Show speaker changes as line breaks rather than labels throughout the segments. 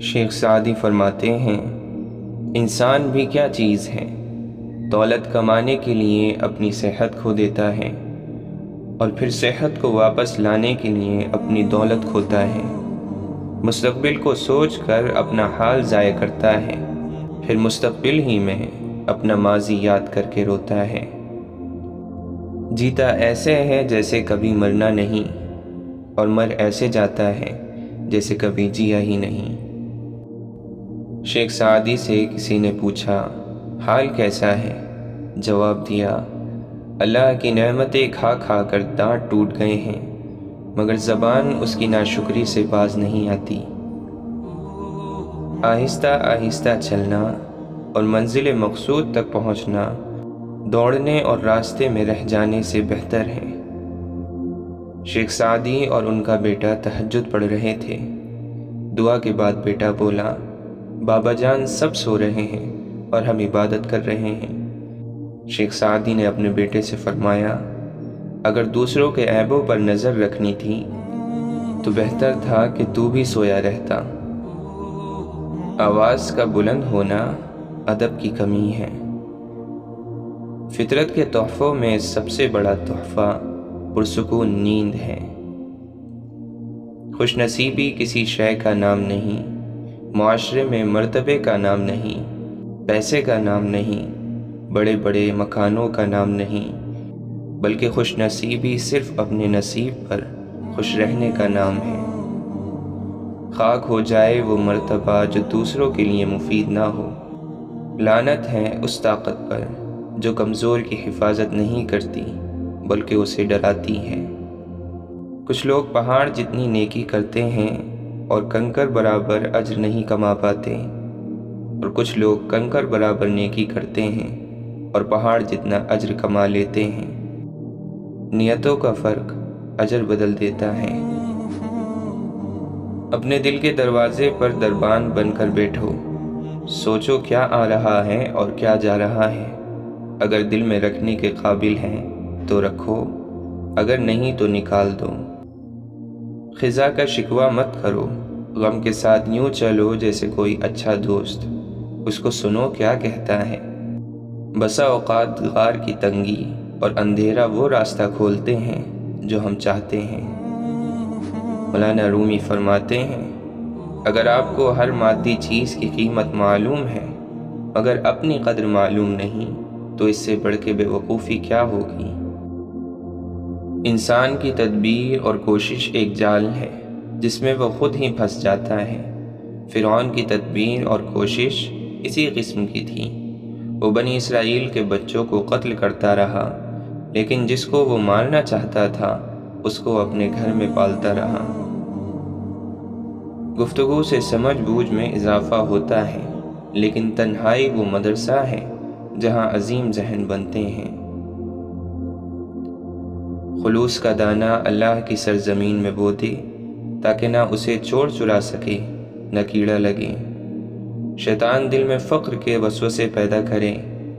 شیخ Saadi فرماتے ہیں، انسان بھی کیا چیز ہے، دولت کمانے کے لیے اپنی صحت کھو دیتا ہے اور پھر صحت کو واپس لانے کے لیے اپنی دولت کھوتا ہے، مستقبل کو سوچ کر اپنا حال ضائع کرتا ہے، پھر مستقبل ہی میں اپنا ماضی یاد کر کے روتا ہے۔ جیتا ایسے ہے جیسے کبھی مرنا نہیں، اور مر ایسے جاتا ہے جیسے کبھی جیا ہی نہیں۔ شیخ سعدی سے کسی نے پوچھا، حال کیسا ہے؟ جواب دیا، اللہ کی نعمتیں کھا کھا کر دانت ٹوٹ گئے ہیں، مگر زبان اس کی ناشکری سے باز نہیں آتی۔ آہستہ آہستہ چلنا اور منزل مقصود تک پہنچنا دوڑنے اور راستے میں رہ جانے سے بہتر ہے۔ شیخ سعدی اور ان کا بیٹا تہجد پڑھ رہے تھے۔ دعا کے بعد بیٹا بولا، بابا جان سب سو رہے ہیں اور ہم عبادت کر رہے ہیں۔ شیخ سعدی نے اپنے بیٹے سے فرمایا، اگر دوسروں کے عیبوں پر نظر رکھنی تھی تو بہتر تھا کہ تو بھی سویا رہتا۔ آواز کا بلند ہونا ادب کی کمی ہے۔ فطرت کے تحفوں میں سب سے بڑا تحفہ پرسکون نیند ہے۔ خوش نصیبی کسی شے کا نام نہیں، معاشرے میں مرتبے کا نام نہیں، پیسے کا نام نہیں، بڑے بڑے مکانوں کا نام نہیں، بلکہ خوش نصیبی صرف اپنے نصیب پر خوش رہنے کا نام ہے۔ خاک ہو جائے وہ مرتبہ جو دوسروں کے لیے مفید نہ ہو۔ لعنت ہے اس طاقت پر جو کمزور کی حفاظت نہیں کرتی بلکہ اسے ڈراتی ہے۔ کچھ لوگ پہاڑ جتنی نیکی کرتے ہیں اور کنکر برابر اجر نہیں کما پاتے، اور کچھ لوگ کنکر برابر نیکی کرتے ہیں اور پہاڑ جتنا اجر کما لیتے ہیں۔ نیتوں کا فرق اجر بدل دیتا ہے۔ اپنے دل کے دروازے پر دربان بن کر بیٹھو، سوچو کیا آ رہا ہے اور کیا جا رہا ہے۔ اگر دل میں رکھنے کے قابل ہیں تو رکھو، اگر نہیں تو نکال دو۔ خزاں کا شکوہ مت کرو، غم کے ساتھ یوں چلو جیسے کوئی اچھا دوست، اس کو سنو کیا کہتا ہے۔ بسا اوقات غار کی تنگی اور اندھیرا وہ راستہ کھولتے ہیں جو ہم چاہتے ہیں۔ مولانا رومی فرماتے ہیں، اگر آپ کو ہر مادی چیز کی قیمت معلوم ہے مگر اپنی قدر معلوم نہیں تو اس سے بڑھ کے بے وقوفی کیا ہوگی۔ انسان کی تدبیر اور کوشش ایک جال ہے جس میں وہ خود ہی پھنس جاتا ہے۔ فرعون کی تدبیر اور کوشش اسی قسم کی تھی۔ وہ بنی اسرائیل کے بچوں کو قتل کرتا رہا، لیکن جس کو وہ مارنا چاہتا تھا اس کو اپنے گھر میں پالتا رہا۔ گفتگو سے سمجھ بوجھ میں اضافہ ہوتا ہے، لیکن تنہائی وہ مدرسہ ہے جہاں عظیم ذہن بنتے ہیں۔ خلوص کا دانہ اللہ کی سرزمین میں بو دے تاکہ نہ اسے چور چرا سکے نہ کیڑا لگے۔ شیطان دل میں فقر کے وسوسے پیدا کرے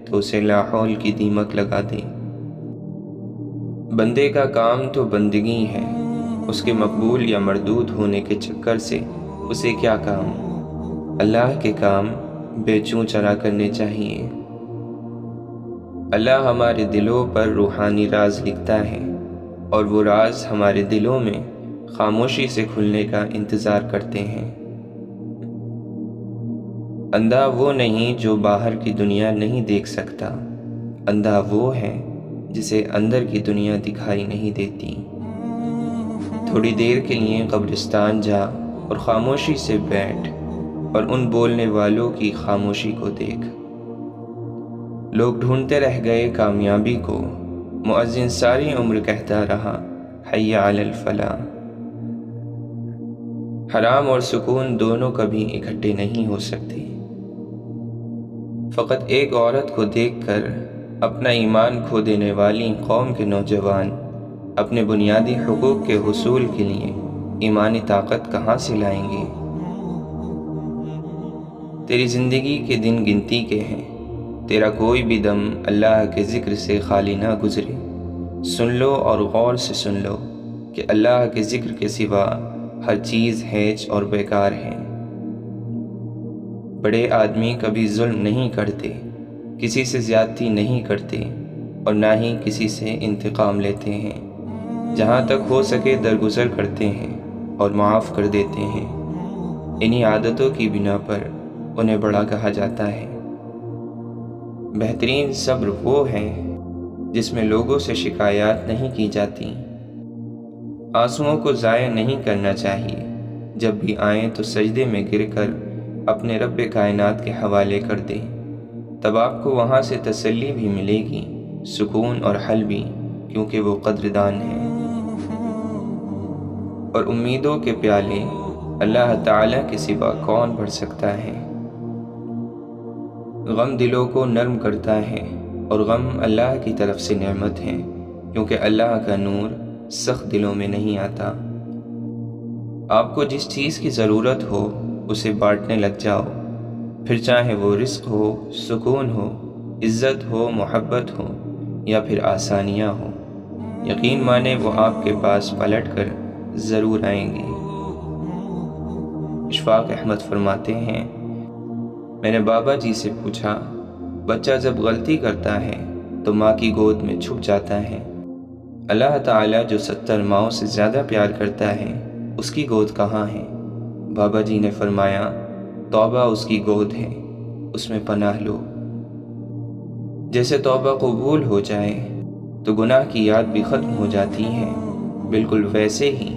تو اسے لاحول کی دیمک لگا دے۔ بندے کا کام تو بندگی ہے، اس کے مقبول یا مردود ہونے کے چکر سے اسے کیا کام۔ اللہ کے کام بے چوں چرا کرنے چاہیے۔ اللہ ہمارے دلوں پر روحانی راز لکھتا ہے اور وہ راز ہمارے دلوں میں خاموشی سے کھلنے کا انتظار کرتے ہیں۔ اندھا وہ نہیں جو باہر کی دنیا نہیں دیکھ سکتا، اندھا وہ ہے جسے اندر کی دنیا دکھائی نہیں دیتی۔ تھوڑی دیر کے لیے قبرستان جا اور خاموشی سے بیٹھ اور ان بولنے والوں کی خاموشی کو دیکھ۔ لوگ ڈھونڈتے رہ گئے کامیابی کو، مؤذن ساری عمر کہتا رہا حی علی الفلاح۔ حرام اور سکون دونوں کبھی اکٹھے نہیں ہو سکتے۔ فقط ایک عورت کو دیکھ کر اپنا ایمان کھو دینے والی قوم کے نوجوان اپنے بنیادی حقوق کے حصول کے لیے ایمانی طاقت کہاں سے لائیں گے؟ تیری زندگی کے دن گنتی کے ہیں، تیرا کوئی بھی دم اللہ کے ذکر سے خالی نہ گزرے۔ سن لو اور غور سے سن لو کہ اللہ کے ذکر کے سوا ہر چیز ہیچ اور بیکار ہے۔ بڑے آدمی کبھی ظلم نہیں کرتے، کسی سے زیادتی نہیں کرتے اور نہ ہی کسی سے انتقام لیتے ہیں۔ جہاں تک ہو سکے درگزر کرتے ہیں اور معاف کر دیتے ہیں۔ انہی عادتوں کی بنا پر انہیں بڑا کہا جاتا ہے۔ بہترین صبر وہ ہے جس میں لوگوں سے شکایات نہیں کی جاتی۔ آنسوؤں کو ضائع نہیں کرنا چاہیے، جب بھی آئیں تو سجدے میں گر کر اپنے رب کائنات کے حوالے کر دیں، تب آپ کو وہاں سے تسلی بھی ملے گی، سکون اور حل بھی، کیونکہ وہ قدردان ہے۔ اور امیدوں کے پیالے اللہ تعالیٰ کے سوا کون بھر سکتا ہے؟ غم دلوں کو نرم کرتا ہے، اور غم اللہ کی طرف سے نعمت ہے، کیونکہ اللہ کا نور سخت دلوں میں نہیں آتا۔ آپ کو جس چیز کی ضرورت ہو اسے بانٹنے لگ جاؤ، پھر چاہے وہ رزق ہو، سکون ہو، عزت ہو، محبت ہو یا پھر آسانیاں ہو، یقین مانے وہ آپ کے پاس پلٹ کر ضرور آئیں گے۔ اشفاق احمد فرماتے ہیں، میں نے بابا جی سے پوچھا، بچہ جب غلطی کرتا ہے تو ماں کی گود میں چھپ جاتا ہے، اللہ تعالیٰ جو 70 ماؤں سے زیادہ پیار کرتا ہے اس کی گود کہاں ہے؟ بابا جی نے فرمایا، توبہ اس کی گود ہے، اس میں پناہ لو۔ جیسے توبہ قبول ہو جائے تو گناہ کی یاد بھی ختم ہو جاتی ہے، بالکل ویسے ہی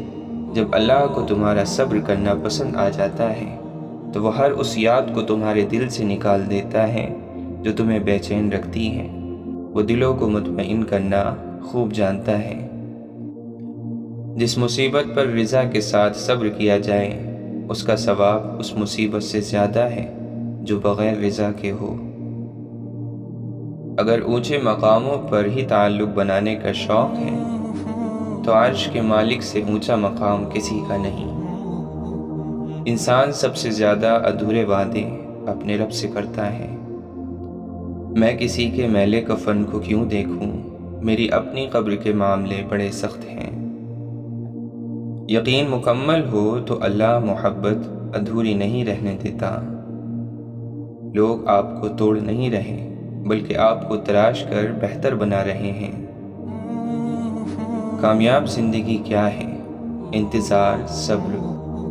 جب اللہ کو تمہارا صبر کرنا پسند آ جاتا ہے تو وہ ہر اس یاد کو تمہارے دل سے نکال دیتا ہے جو تمہیں بے چین رکھتی ہے۔ وہ دلوں کو مطمئن کرنا خوب جانتا ہے۔ جس مصیبت پر رضا کے ساتھ صبر کیا جائے اس کا ثواب اس مصیبت سے زیادہ ہے جو بغیر رضا کے ہو۔ اگر اونچے مقاموں پر ہی تعلق بنانے کا شوق ہے تو عرش کے مالک سے اونچا مقام کسی کا نہیں۔ انسان سب سے زیادہ ادھورے وعدے اپنے رب سے کرتا ہے۔ میں کسی کے میلے کفن کو کیوں دیکھوں، میری اپنی قبر کے معاملے بڑے سخت ہیں۔ یقین مکمل ہو تو اللہ محبت ادھوری نہیں رہنے دیتا۔ لوگ آپ کو توڑ نہیں رہے بلکہ آپ کو تراش کر بہتر بنا رہے ہیں۔ کامیاب زندگی کیا ہے؟ انتظار، صبر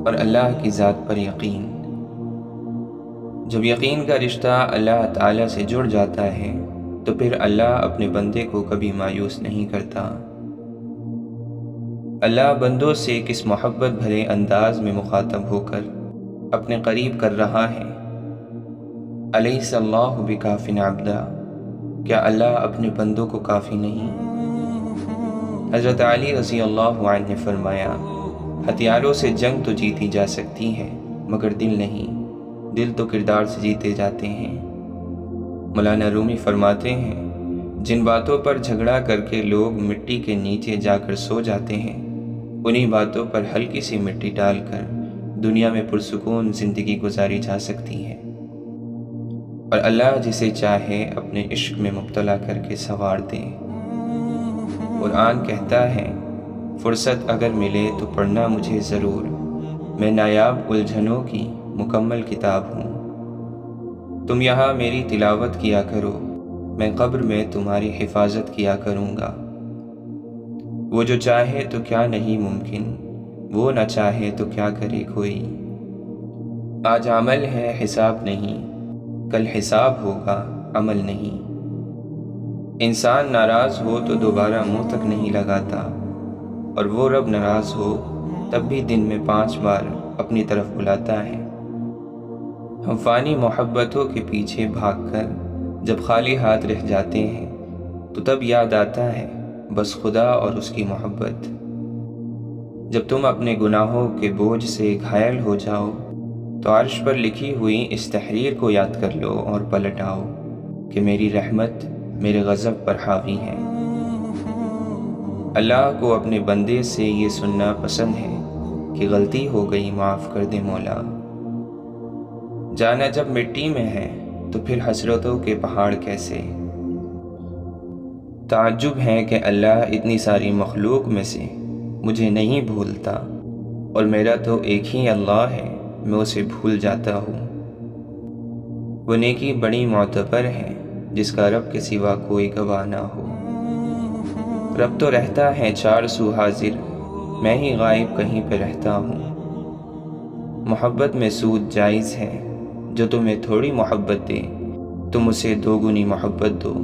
اور اللہ کی ذات پر یقین۔ جب یقین کا رشتہ اللہ تعالیٰ سے جڑ جاتا ہے تو پھر اللہ اپنے بندے کو کبھی مایوس نہیں کرتا۔ اللہ بندوں سے کس محبت بھرے انداز میں مخاطب ہو کر اپنے قریب کر رہا ہے۔ الیس اللہ بکاف عبدا، کیا اللہ اپنے بندوں کو کافی نہیں؟ حضرت علی رضی اللہ عنہ نے فرمایا، ہتھیاروں سے جنگ تو جیتی جا سکتی ہے مگر دل نہیں، دل تو کردار سے جیتے جاتے ہیں۔ مولانا رومی فرماتے ہیں، جن باتوں پر جھگڑا کر کے لوگ مٹی کے نیچے جا کر سو جاتے ہیں، انہی باتوں پر ہلکی سی مٹی ڈال کر دنیا میں پرسکون زندگی گزاری جا سکتی ہے۔ اور اللہ جسے چاہے اپنے عشق میں مبتلا کر کے سنوار دے۔ قرآن کہتا ہے، فرصت اگر ملے تو پڑھنا مجھے ضرور، میں نایاب الجھنوں کی مکمل کتاب ہوں۔ تم یہاں میری تلاوت کیا کرو، میں قبر میں تمہاری حفاظت کیا کروں گا۔ وہ جو چاہے تو کیا نہیں ممکن، وہ نہ چاہے تو کیا کرے کوئی۔ آج عمل ہے حساب نہیں، کل حساب ہوگا عمل نہیں۔ انسان ناراض ہو تو دوبارہ منہ تک نہیں لگاتا، اور وہ رب ناراض ہو تب بھی دن میں 5 بار اپنی طرف بلاتا ہے۔ ہم فانی محبتوں کے پیچھے بھاگ کر جب خالی ہاتھ رہ جاتے ہیں تو تب یاد آتا ہے بس خدا اور اس کی محبت۔ جب تم اپنے گناہوں کے بوجھ سے گھائل ہو جاؤ تو عرش پر لکھی ہوئی اس تحریر کو یاد کر لو اور پلٹ آؤ کہ میری رحمت میرے غضب پر حاوی ہے۔ اللہ کو اپنے بندے سے یہ سننا پسند ہے کہ غلطی ہو گئی معاف کر دے مولا۔ جانا جب مٹی میں ہے تو پھر حسرتوں کے پہاڑ کیسے۔ تعجب ہے کہ اللہ اتنی ساری مخلوق میں سے مجھے نہیں بھولتا، اور میرا تو ایک ہی اللہ ہے، میں اسے بھول جاتا ہوں۔ وہ نیکی بڑی معتبر ہے جس کا رب کے سوا کوئی گواہ نہ ہو۔ رب تو رہتا ہے چار سو حاضر، میں ہی غائب کہیں پہ رہتا ہوں۔ محبت میں سود جائز ہے، جو تمہیں تھوڑی محبت دے تم اسے دو گنی محبت دو۔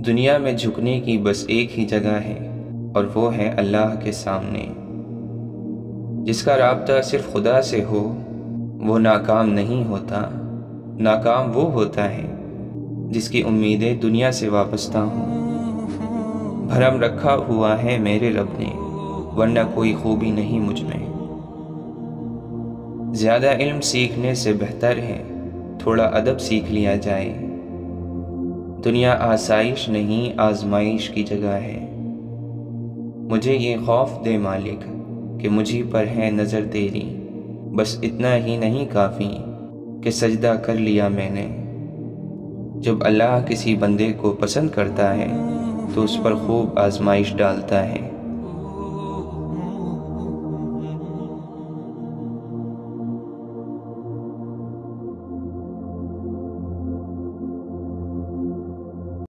دنیا میں جھکنے کی بس ایک ہی جگہ ہے اور وہ ہے اللہ کے سامنے۔ جس کا رابطہ صرف خدا سے ہو وہ ناکام نہیں ہوتا، ناکام وہ ہوتا ہے جس کی امیدیں دنیا سے وابستہ ہوں۔ بھرم رکھا ہوا ہے میرے رب نے، ورنہ کوئی خوبی نہیں مجھ میں۔ زیادہ علم سیکھنے سے بہتر ہے تھوڑا ادب سیکھ لیا جائے۔ دنیا آسائش نہیں آزمائش کی جگہ ہے۔ مجھے یہ خوف دے مالک کہ مجھے پر ہے نظر تیری، بس اتنا ہی نہیں کافی کہ سجدہ کر لیا میں نے۔ جب اللہ کسی بندے کو پسند کرتا ہے تو اس پر خوب آزمائش ڈالتا ہے۔